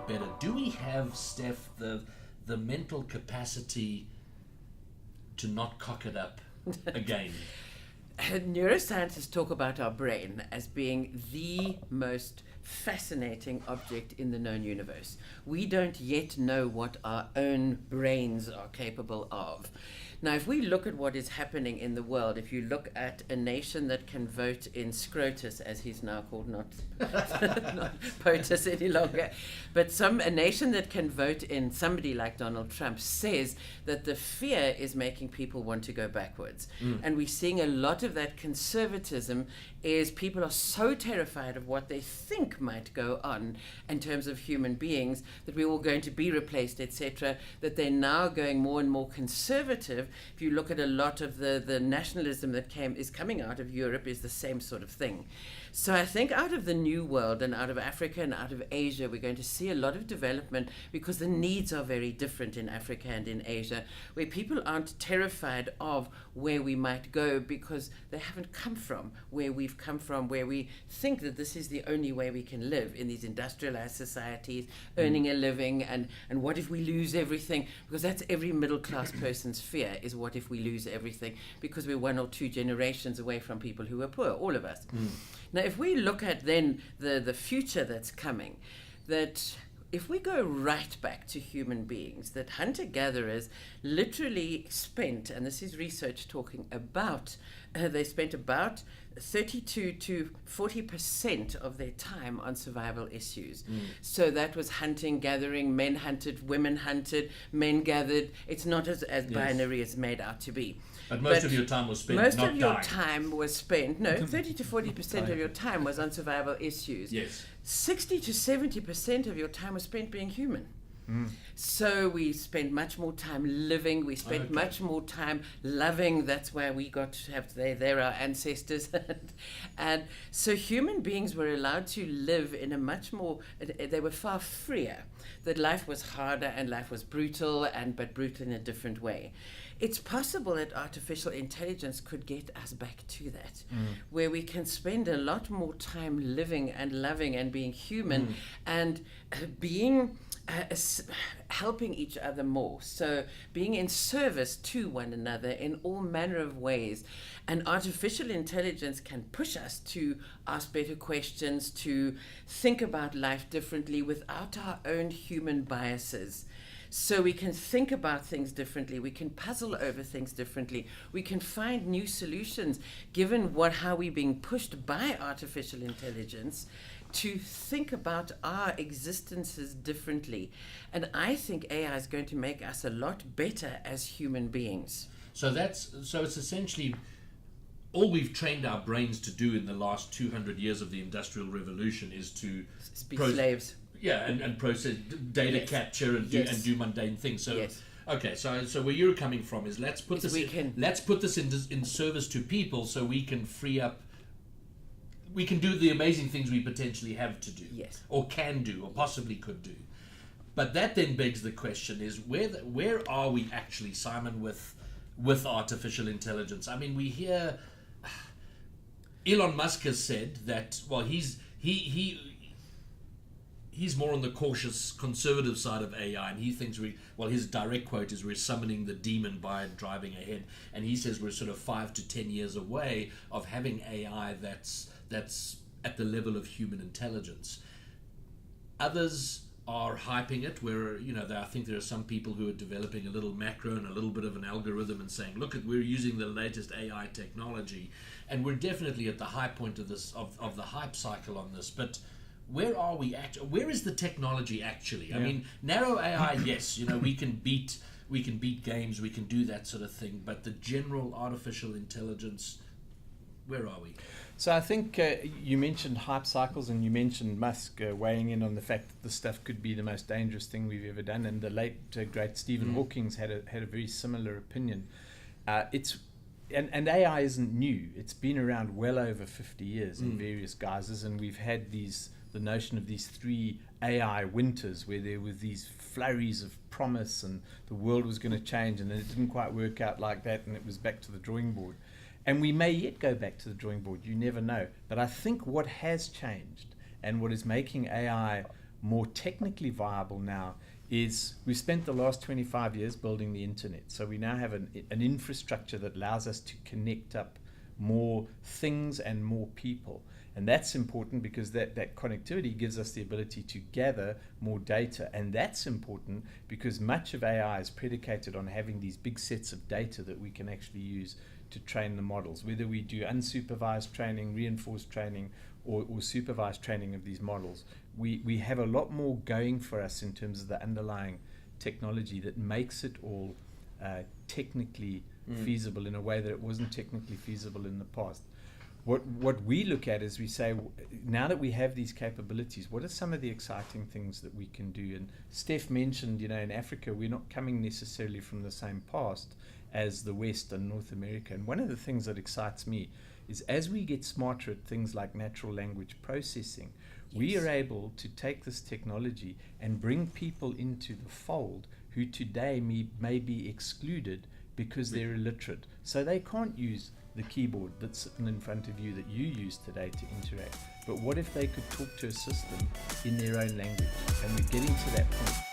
bit better. Do we have, Steph, the mental capacity to not cock it up again? Neuroscientists talk about our brain as being the most fascinating object in the known universe. We don't yet know what our own brains are capable of. Now, if we look at what is happening in the world, if you look at a nation that can vote in Scrotus, as he's now called, not POTUS any longer, but a nation that can vote in somebody like Donald Trump says that the fear is making people want to go backwards. And we're seeing a lot of that conservatism is people are so terrified of what they think might go on in terms of human beings, that we're all going to be replaced, etc., that they're now going more and more conservative. If you look at a lot of the nationalism that is coming out of Europe is the same sort of thing. So I think out of the New World and out of Africa and out of Asia, we're going to see a lot of development because the needs are very different in Africa and in Asia, where people aren't terrified of where we might go because they haven't come from where we've come from, where we think that this is the only way we can live in these industrialized societies, earning a living, and what if we lose everything? Because that's every middle class person's fear, is what if we lose everything, because we're 1 or 2 generations away from people who are poor, all of us. Now, if we look at then the future that's coming, that if we go right back to human beings, that hunter-gatherers literally spent, and this is research talking about, they spent about 32 to 40% of their time on survival issues. So that was hunting, gathering, men hunted, women hunted, men gathered. It's not as binary as made out to be. But most of your time was spent most not of your dying. time was spent, 30 to 40% of your time was on survival issues. Yes. 60 to 70% of your time was spent being human. So we spent much more time living, we spent much more time loving. That's why we got to have, they're our ancestors. And so human beings were allowed to live in a much more, they were far freer. That life was harder and life was brutal, but brutal in a different way. It's possible that artificial intelligence could get us back to that, where we can spend a lot more time living and loving and being human and being helping each other more. So being in service to one another in all manner of ways. And artificial intelligence can push us to ask better questions, to think about life differently without our own human biases. So we can think about things differently. We can puzzle over things differently. We can find new solutions given how we're being pushed by artificial intelligence to think about our existences differently. And I think AI is going to make us a lot better as human beings. So it's essentially all we've trained our brains to do in the last 200 years of the Industrial Revolution is to be slaves. Yeah, and process data capture and do mundane things. So okay, so where you're coming from is let's put this in service to people so we can free up. We can do the amazing things we potentially have to do, or can do, or possibly could do. But that then begs the question: is where are we actually, Simon, with artificial intelligence? I mean, we hear Elon Musk has said that he's more on the cautious, conservative side of AI, and he thinks his direct quote is, we're summoning the demon by driving ahead, and he says we're sort of 5 to 10 years away of having AI that's at the level of human intelligence. Others are hyping it, where I think there are some people who are developing a little macro and a little bit of an algorithm and saying, look, we're using the latest AI technology, and we're definitely at the high point of this of the hype cycle on this. But where are we where is the technology actually? I mean, narrow AI, yes, we can beat games, we can do that sort of thing, but the general artificial intelligence, where are we? So I think you mentioned hype cycles, and you mentioned Musk weighing in on the fact that this stuff could be the most dangerous thing we've ever done, and the late great Stephen Hawking had a very similar opinion. And AI isn't new. It's been around well over 50 years in various guises, and we've had the notion of these 3 AI winters where there were these flurries of promise and the world was going to change, and then it didn't quite work out like that, and it was back to the drawing board. And we may yet go back to the drawing board, you never know. But I think what has changed and what is making AI more technically viable now is we've spent the last 25 years building the internet. So we now have an infrastructure that allows us to connect up more things and more people. And that's important because that connectivity gives us the ability to gather more data. And that's important because much of AI is predicated on having these big sets of data that we can actually use to train the models, whether we do unsupervised training, reinforced training, or supervised training of these models. We have a lot more going for us in terms of the underlying technology that makes it all technically feasible in a way that it wasn't technically feasible in the past. What we look at is we say, now that we have these capabilities, what are some of the exciting things that we can do? And Steph mentioned, in Africa, we're not coming necessarily from the same past as the West and North America. And one of the things that excites me is as we get smarter at things like natural language processing, we are able to take this technology and bring people into the fold who today may be excluded because they're illiterate. So they can't use the keyboard that's sitting in front of you that you use today to interact. But what if they could talk to a system in their own language? And we're getting to that point.